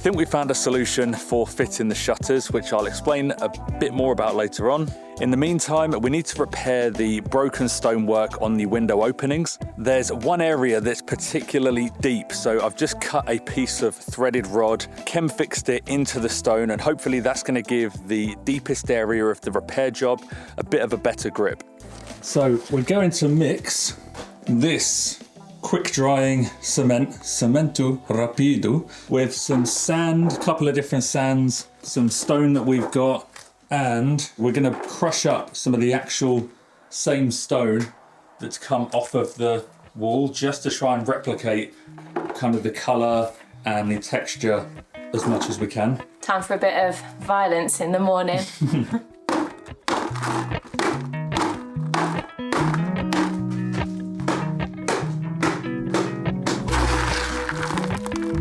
think we found a solution for fitting the shutters, which I'll explain a bit more about later on. In the meantime, we need to repair the broken stonework on the window openings. There's one area that's particularly deep, so I've just cut a piece of threaded rod, chem fixed it into the stone, and hopefully that's going to give the deepest area of the repair job a bit of a better grip. So we're going to mix this quick drying cement, cemento rapido, with some sand, a couple of different sands, some stone that we've got, and we're going to crush up some of the actual same stone that's come off of the wall just to try and replicate kind of the colour and the texture as much as we can. Time for a bit of violence in the morning.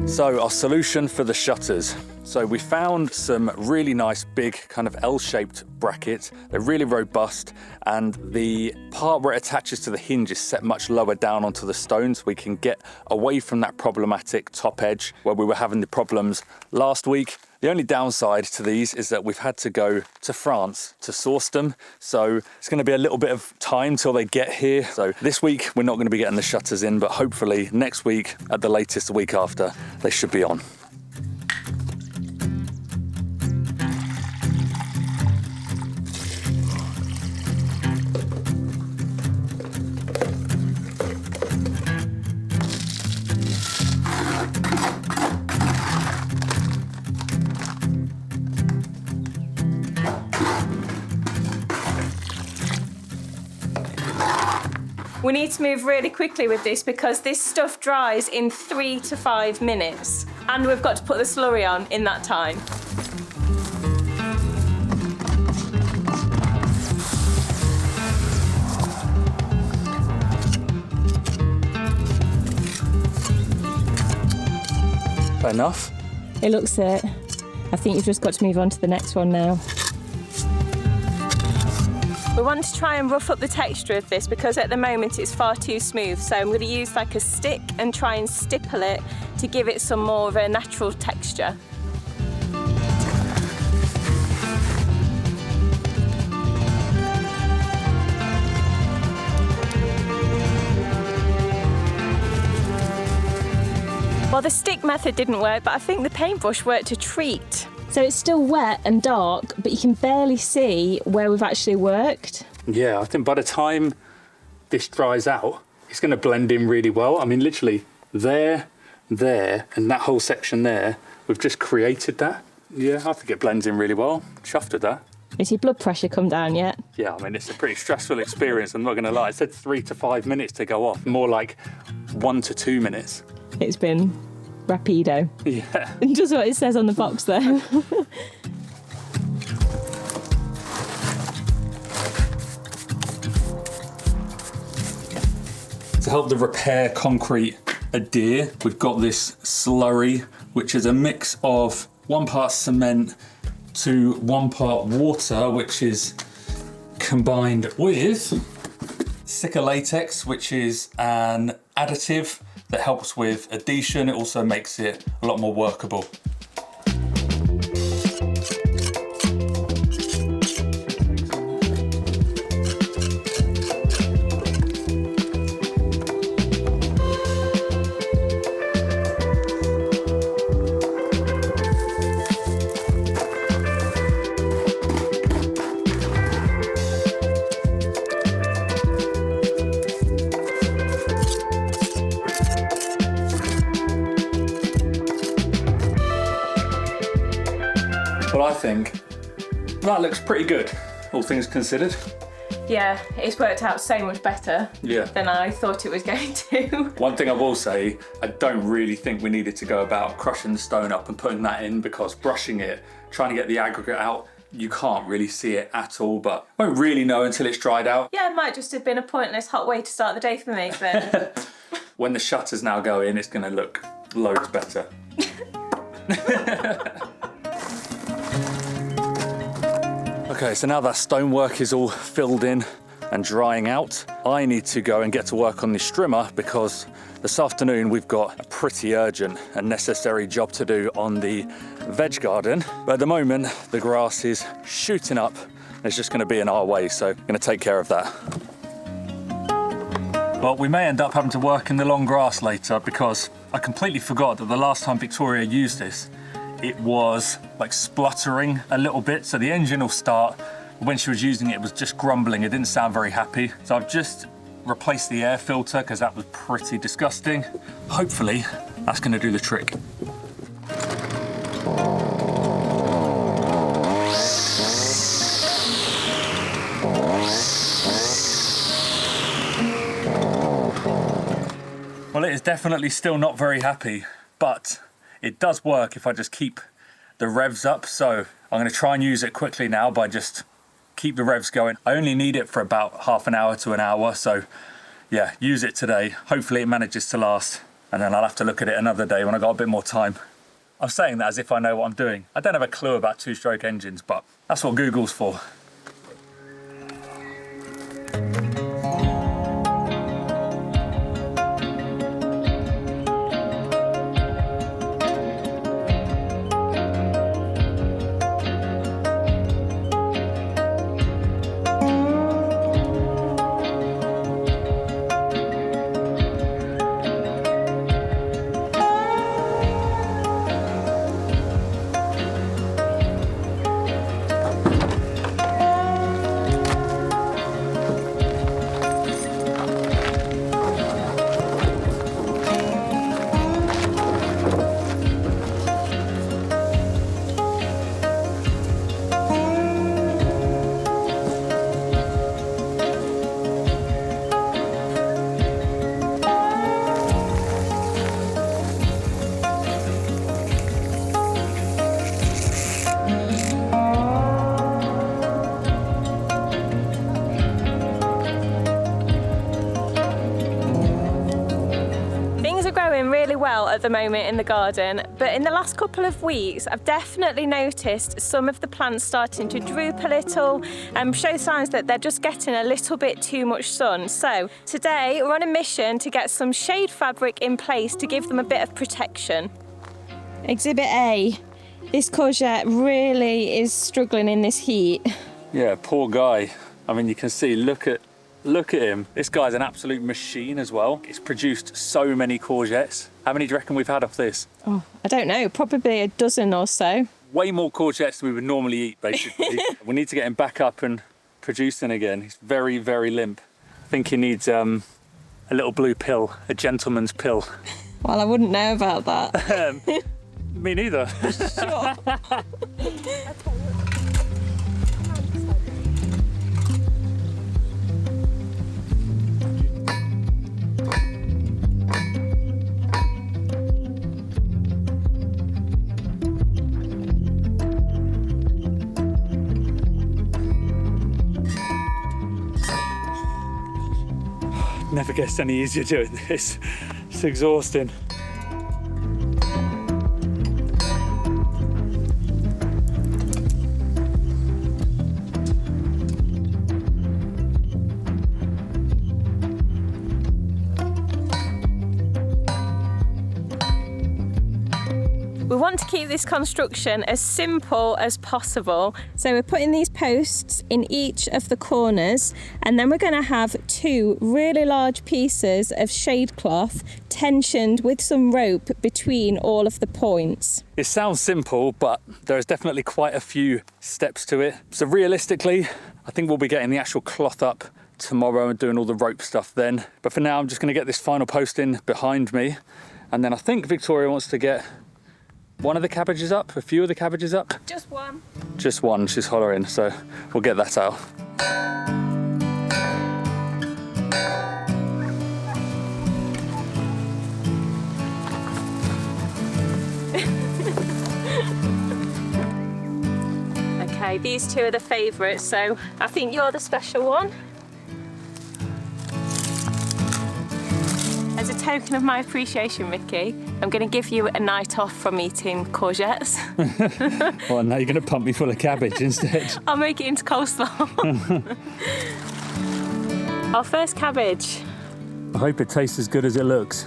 So our solution for the shutters. So we found some really nice big kind of L-shaped brackets. They're really robust, and the part where it attaches to the hinge is set much lower down onto the stone, so we can get away from that problematic top edge where we were having the problems last week. The only downside to these is that we've had to go to France to source them. So it's going to be a little bit of time till they get here. So this week, we're not going to be getting the shutters in, but hopefully next week, at the latest the week after, they should be on. We need to move really quickly with this because this stuff dries in 3 to 5 minutes, and we've got to put the slurry on in that time. Enough? It looks it. I think you've just got to move on to the next one now. We want to try and rough up the texture of this because at the moment it's far too smooth, so I'm going to use like a stick and try and stipple it to give it some more of a natural texture. Well, the stick method didn't work, but I think the paintbrush worked a treat. So it's still wet and dark, but you can barely see where we've actually worked. Yeah, I think by the time this dries out, it's going to blend in really well. I mean, literally there, and that whole section there, we've just created that. Yeah, I think it blends in really well. Chuffed with that. Has your blood pressure come down yet? Yeah, I mean, it's a pretty stressful experience, I'm not going to lie. I said 3 to 5 minutes to go off, more like 1 to 2 minutes. It's been rapido. Yeah. Just what it says on the box there. To help the repair concrete adhere, we've got this slurry, which is a mix of 1 part cement to 1 part water, which is combined with Sika latex, which is an additive that helps with adhesion. It also makes it a lot more workable. Well, I think that looks pretty good, all things considered. Yeah, it's worked out so much better Yeah. than I thought it was going to. One thing I will say, I don't really think we needed to go about crushing the stone up and putting that in, because brushing it, trying to get the aggregate out, you can't really see it at all, but won't really know until it's dried out. Yeah, it might just have been a pointless hot way to start the day for me, but... When the shutters now go in, it's going to look loads better. Okay, so now that stonework is all filled in, and drying out, I need to go and get to work on the strimmer because this afternoon we've got a pretty urgent and necessary job to do on the veg garden. But at the moment, the grass is shooting up. It's just going to be in our way, so I'm going to take care of that. Well, we may end up having to work in the long grass later because I completely forgot that the last time Victoria used this, it was like spluttering a little bit. So the engine will start, but when she was using it, it was just grumbling. It didn't sound very happy. So I've just replaced the air filter because that was pretty disgusting. Hopefully, that's going to do the trick. Well, it is definitely still not very happy, but it does work if I just keep the revs up. So I'm going to try and use it quickly now by just keep the revs going. I only need it for about half an hour to an hour. So yeah, use it today. Hopefully it manages to last. And then I'll have to look at it another day when I've got a bit more time. I'm saying that as if I know what I'm doing. I don't have a clue about two-stroke engines, but that's what Google's for. Well at the moment in the garden, but in the last couple of weeks I've definitely noticed some of the plants starting to droop a little and show signs that they're just getting a little bit too much sun. So today we're on a mission to get some shade fabric in place to give them a bit of protection. Exhibit A. This courgette really is struggling in this heat. Yeah, poor guy. I mean, you can see, look at him. This guy's an absolute machine as well. It's produced so many courgettes. How many do you reckon we've had off this? Oh, I don't know, probably a dozen or so. Way more courgettes than we would normally eat, basically. We need to get him back up and producing again. He's very, very limp. I think he needs a little blue pill, a gentleman's pill. Well, I wouldn't know about that. Me neither. Sure. Never gets any easier doing this. It's exhausting. We want to keep this construction as simple as possible. So we're putting these posts in each of the corners, and then we're going to have two really large pieces of shade cloth tensioned with some rope between all of the points. It sounds simple, but there's definitely quite a few steps to it. So realistically, I think we'll be getting the actual cloth up tomorrow and doing all the rope stuff then. But for now, I'm just going to get this final post in behind me. And then I think Victoria wants to get one of the cabbages up, a few of the cabbages up. Just one. Just one, she's hollering, so we'll get that out. Okay, these two are the favourites, so I think you're the special one. As a token of my appreciation, Ricky, I'm going to give you a night off from eating courgettes. Well, now you're going to pump me full of cabbage instead. I'll make it into coleslaw. Our first cabbage. I hope it tastes as good as it looks.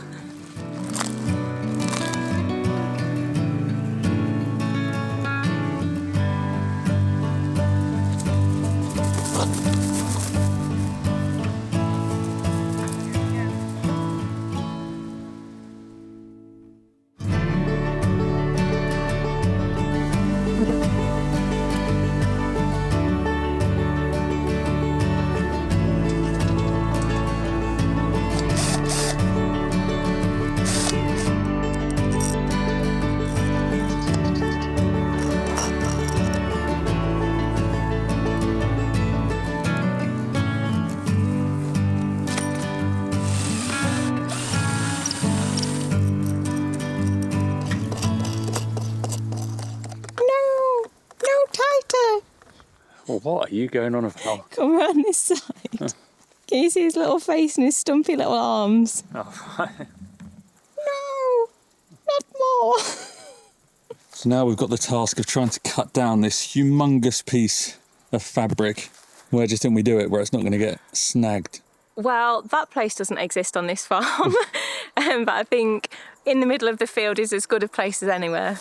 Well, what are you going on about? Come around this side. Can you see his little face and his stumpy little arms? Oh, right. No, not more. So now we've got the task of trying to cut down this humongous piece of fabric. Where do you think we do it where it's not going to get snagged? Well, that place doesn't exist on this farm, but I think in the middle of the field is as good a place as anywhere.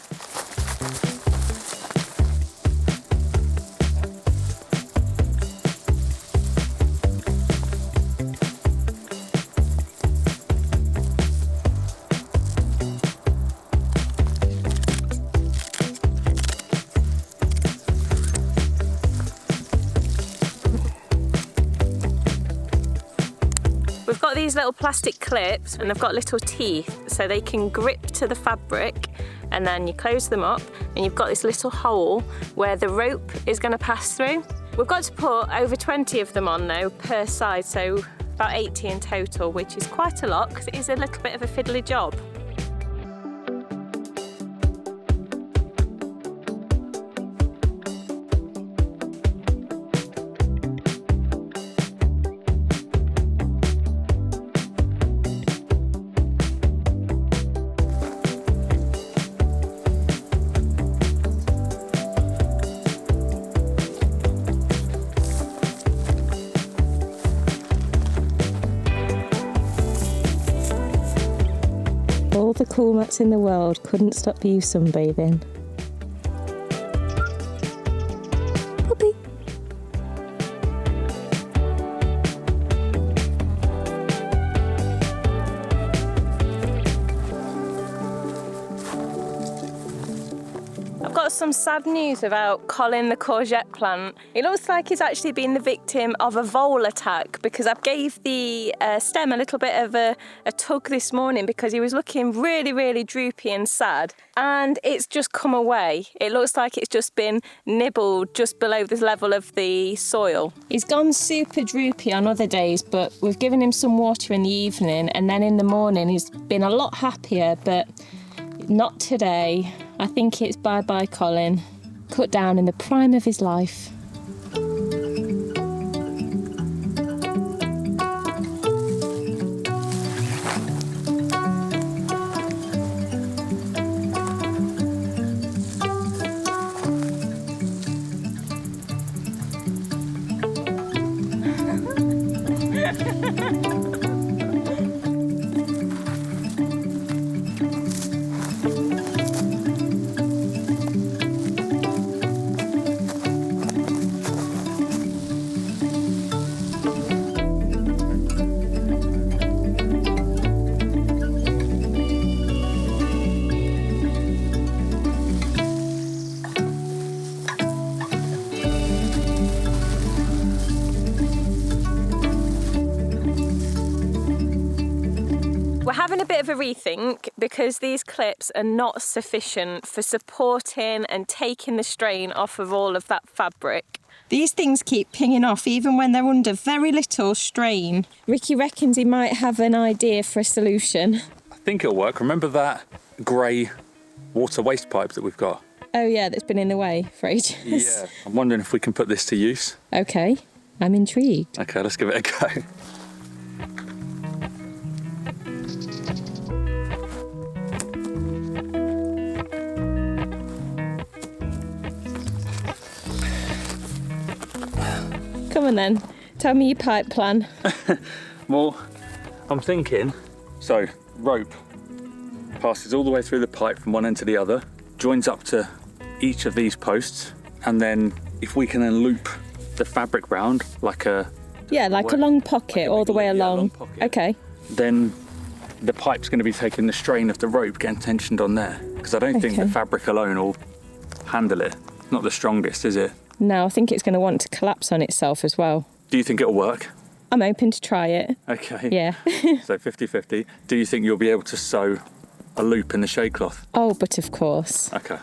We've got these little plastic clips and they've got little teeth so they can grip to the fabric, and then you close them up and you've got this little hole where the rope is going to pass through. We've got to put over 20 of them on though per side, so about 80 in total, which is quite a lot because it is a little bit of a fiddly job. All the cool mats in the world couldn't stop you sunbathing. Puppy. I've got some sad news about Colin the courgette plant. It looks like he's actually been the victim of a vole attack because I gave the stem a little bit of a tug this morning because he was looking really droopy and sad, and it's just come away. It looks like it's just been nibbled just below the level of the soil. He's gone super droopy on other days, but we've given him some water in the evening, and then in the morning he's been a lot happier, but not today. I think it's bye-bye Colin. Cut down in the prime of his life. We're having a bit of a rethink because these clips are not sufficient for supporting and taking the strain off of all of that fabric. These things keep pinging off even when they're under very little strain. Ricky reckons he might have an idea for a solution. I think it'll work. Remember that grey water waste pipe that we've got? Oh yeah, that's been in the way for ages. Yeah, I'm wondering if we can put this to use. Okay, I'm intrigued. Okay, let's give it a go. Come on then, Tell me your pipe plan. Well, I'm thinking, so rope passes all the way through the pipe from one end to the other, joins up to each of these posts, and then if we can then loop the fabric round like a... Yeah, like a long pocket all the way along. Okay. Then the pipe's going to be taking the strain of the rope getting tensioned on there, because I don't think the fabric alone will handle it. It's not the strongest, is it? No, I think it's going to want to collapse on itself as well. Do you think it'll work? I'm open to try it. Okay. Yeah. So 50-50. Do you think you'll be able to sew a loop in the shade cloth? Oh, but of course. Okay.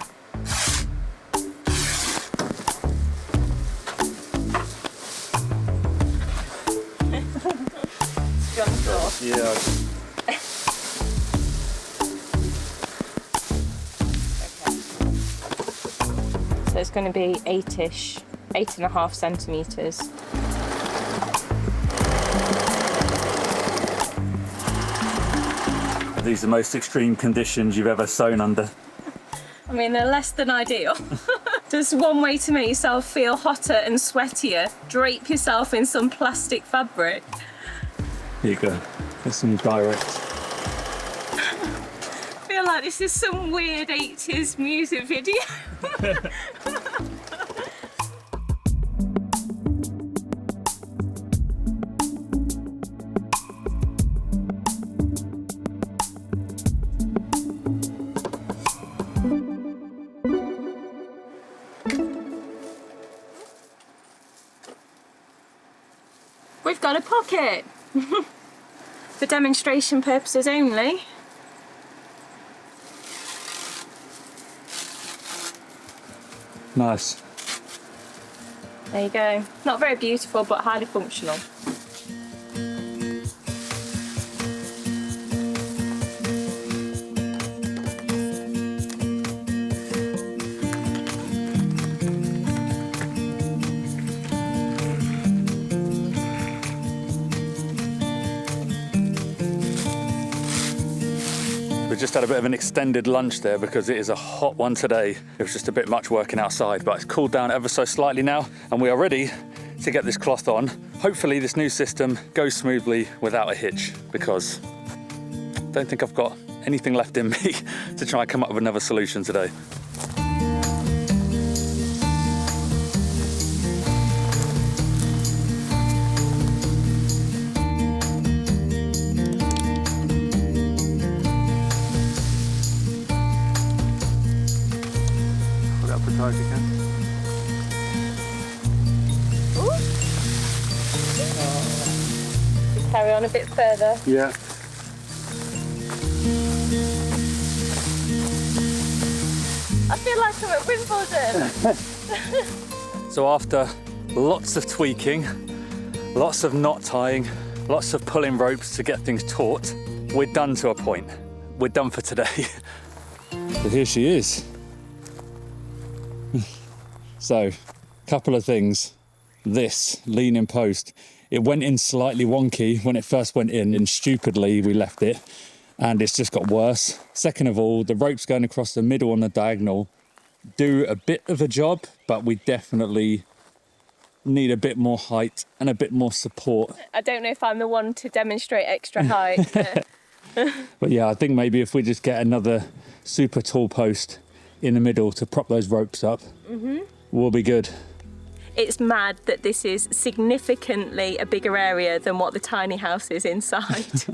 Yeah. So it's going to be 8-ish, 8.5 centimetres. Are these the most extreme conditions you've ever sewn under? I mean, they're less than ideal. There's one way to make yourself feel hotter and sweatier. Drape yourself in some plastic fabric. Here you go. There's some direct. I feel like this is some weird 80s music video. We've got a pocket. For demonstration purposes only. Nice. There you go. Not very beautiful, but highly functional. We just had a bit of an extended lunch there because it is a hot one today. It was just a bit much working outside, but it's cooled down ever so slightly now, and we are ready to get this cloth on. Hopefully this new system goes smoothly without a hitch, because I don't think I've got anything left in me to try and come up with another solution today. Carry on a bit further. Yeah. I feel like I'm at Wimbledon. So after lots of tweaking, lots of knot tying, lots of pulling ropes to get things taut, we're done to a point. We're done for today. But here she is. So, couple of things. This lean-in post, it went in slightly wonky when it first went in, and stupidly we left it, and it's just got worse. Second of all, the ropes going across the middle on the diagonal do a bit of a job, but we definitely need a bit more height and a bit more support. I don't know if I'm the one to demonstrate extra height. But yeah, I think maybe if we just get another super tall post in the middle to prop those ropes up, we'll be good. It's mad that this is significantly a bigger area than what the tiny house is inside.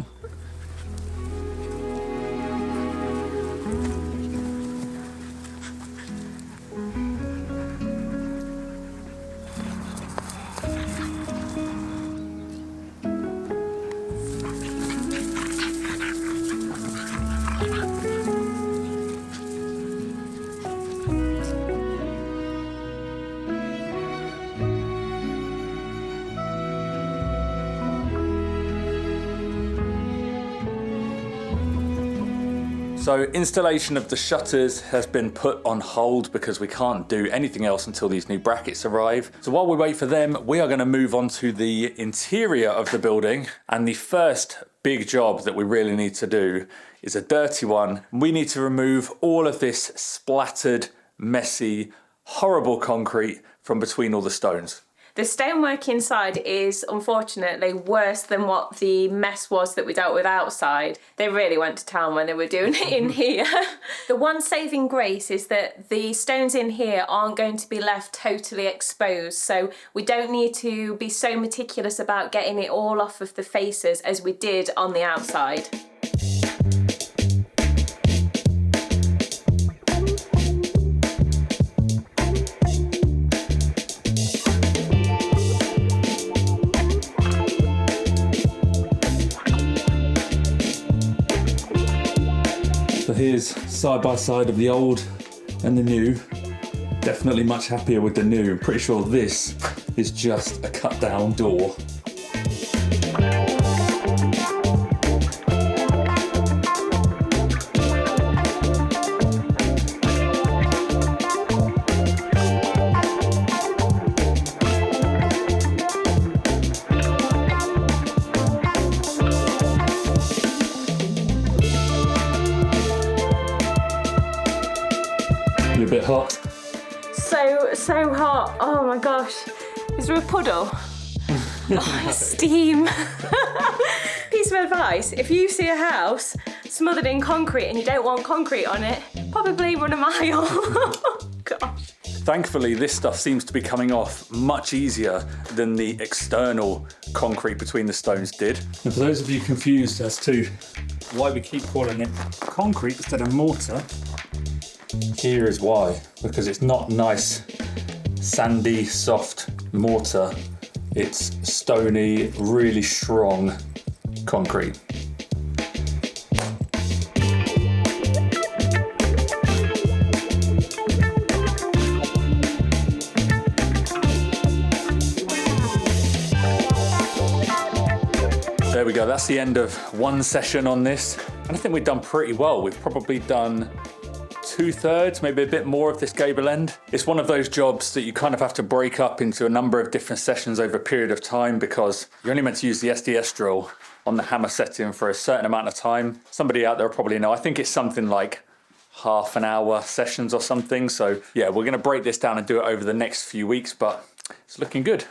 So installation of the shutters has been put on hold because we can't do anything else until these new brackets arrive. So while we wait for them, we are going to move on to the interior of the building. And the first big job that we really need to do is a dirty one. We need to remove all of this splattered, messy, horrible concrete from between all the stones. The stonework inside is unfortunately worse than what the mess was that we dealt with outside. They really went to town when they were doing it in here. The one saving grace is that the stones in here aren't going to be left totally exposed, so we don't need to be so meticulous about getting it all off of the faces as we did on the outside. So here's side by side of the old and the new. Definitely much happier with the new. I'm pretty sure this is just a cut down door. You're a bit hot. So hot. Oh my gosh. Is there a puddle? Oh, steam. Piece of advice, if you see a house smothered in concrete and you don't want concrete on it, probably run a mile. Gosh. Thankfully, this stuff seems to be coming off much easier than the external concrete between the stones did. And for those of you confused as to why we keep calling it concrete instead of mortar, here is why. Because it's not nice, sandy, soft mortar. It's stony, really strong concrete. There we go, that's the end of one session on this. And I think we've done pretty well. We've probably done 2/3, maybe a bit more of this gable end. It's one of those jobs that you kind of have to break up into a number of different sessions over a period of time because you're only meant to use the SDS drill on the hammer setting for a certain amount of time. Somebody out there will probably know. I think it's something like half an hour sessions or something. So yeah, we're gonna break this down and do it over the next few weeks, but it's looking good.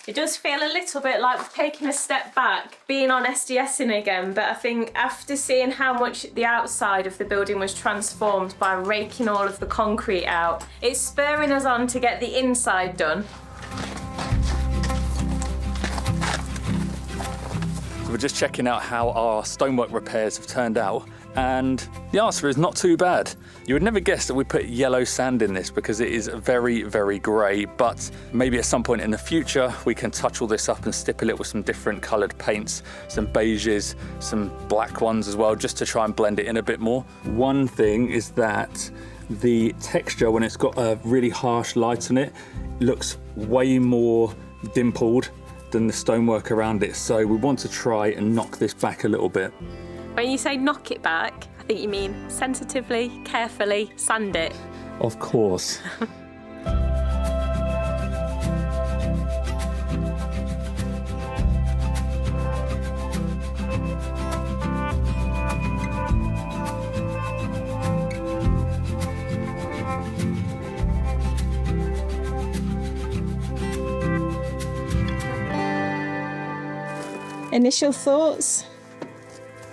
It does feel a little bit like we're taking a step back, being on SDSing again, but I think after seeing how much the outside of the building was transformed by raking all of the concrete out, it's spurring us on to get the inside done. So we're just checking out how our stonework repairs have turned out, and the answer is not too bad. You would never guess that we put yellow sand in this because it is very, very grey, but maybe at some point in the future we can touch all this up and stipple it with some different coloured paints, some beiges, some black ones as well, just to try and blend it in a bit more. One thing is that the texture, when it's got a really harsh light on it, looks way more dimpled than the stonework around it, so we want to try and knock this back a little bit. When you say knock it back, I think you mean sensitively, carefully sand it. Of course. Initial thoughts?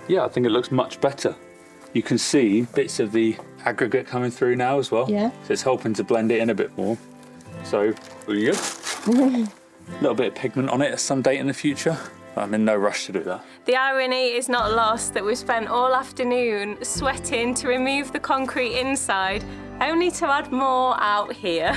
Yeah, I think it looks much better. You can see bits of the aggregate coming through now as well. Yeah. So it's helping to blend it in a bit more. So, really good. A little bit of pigment on it at some date in the future. I'm in no rush to do that. The irony is not lost that we've spent all afternoon sweating to remove the concrete inside, only to add more out here.